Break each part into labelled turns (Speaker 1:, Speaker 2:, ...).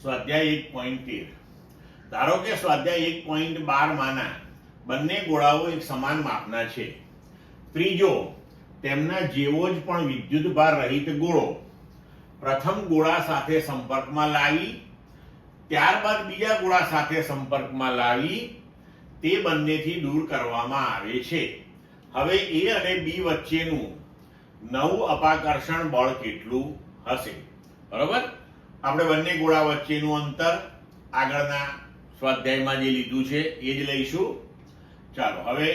Speaker 1: સ્વાધ્યાય 1.13 ધારો કે સ્વાધ્યાય 1.12 માના બંને ગોળાઓ એક સમાન માપના છે. ત્રીજો તેમના જેવો જ પણ વિદ્યુતભાર રહિત ગોળો પ્રથમ ગોળા સાથે સંપર્કમાં લાવી ત્યારબાદ બીજા ગોળા સાથે સંપર્કમાં લાવી તે બંનેથી દૂર કરવામાં આવે છે. હવે A અને B વચ્ચેનું નવું અપાકર્ષણ બળ કેટલું હશે? બરોબર, આપણે બંને ગોળા વચ્ચેનું અંતર આગળના સ્વાધ્યાયમાં જે લીધું છે એ જ લઈશું. ચાલો હવે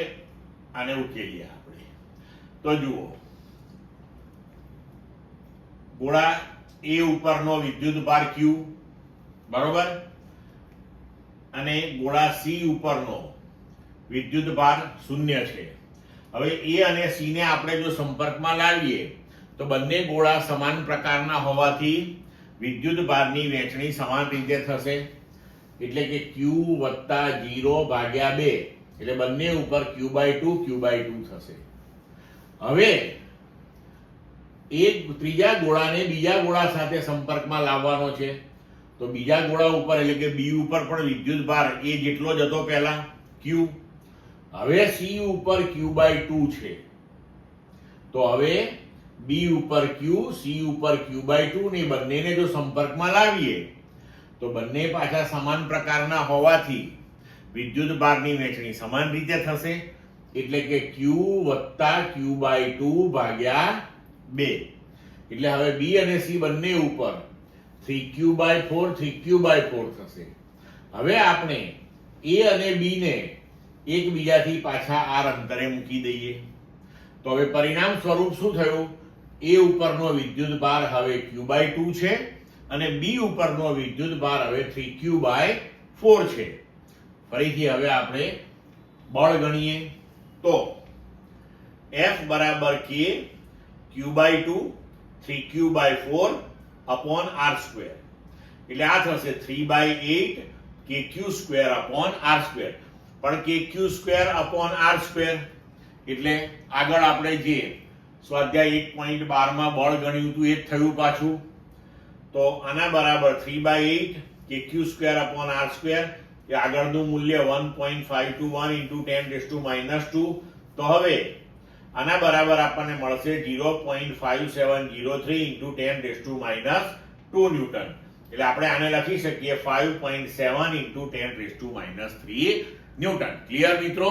Speaker 1: આને ઉકેલીએ આપણે. તો જુઓ, ગોળા A ઉપરનો વિદ્યુતભાર Q, બરોબર, અને ગોળા C ઉપરનો વિદ્યુતભાર 0 છે. હવે A અને C ને આપણે જો સંપર્કમાં લાવીએ તો બંને ગોળા સમાન પ્રકારના હોવાથી વિદ્યુતભારની વહેંચણી સમાન રીતે થશે. એટલે કે Q વત્તા 0/2 એટલે બંને ઉપર Q/2 થશે. હવે એક ત્રીજા ગોળાને બીજા ગોળા સાથે સંપર્કમાં લાવવાનો છે તો બીજા ગોળા ઉપર એટલે કે B ઉપર પણ વિદ્યુતભાર એ જેટલો જ હતો પહેલા Q. હવે C ઉપર Q/2 છે તો હવે B ઉપર Q, C ઉપર Q/2 ને બંનેને જો સંપર્કમાં લાવીએ તો બંને પાછા સમાન પ્રકારના હોવાથી વિદ્યુતભારની વહેંચણી સમાન રીતે થશે. એટલે કે Q વત્તા Q/2/2. એટલે હવે B અને C બંને ઉપર 3Q/4 થશે. હવે આપણે A અને B ને એકબીજાથી પાછા r અંતરે મૂકી દઈએ તો હવે પરિણામ સ્વરૂપ શું થયું? A ઉપરનો વિદ્યુતભાર હવે Q/2 છે અને B ઉપરનો વિદ્યુતભાર હવે 3Q/4 છે. ફરીથી હવે આપણે બળ ગણીએ તો F બરાબર K Q/2 3Q/4 upon r². એટલે આ થશે 3/8 KQ² upon r². પણ KQ² upon r² એટલે આગળ આપણે જે સ્વાધ્યાય 1.12 માં બળ ગણ્યું હતું એ જ થયું પાછું. તો આના બરાબર 3/8 KQ² upon r². એ આગળનું મૂલ્ય 1.521 × 10⁻². તો હવે આના બરાબર આપણને મળશે 0.5703 × 10⁻². એટલે આપણે આને લખી શકીએ 5.7 × 10⁻³ ન્યૂટન. ક્લિયર મિત્રો?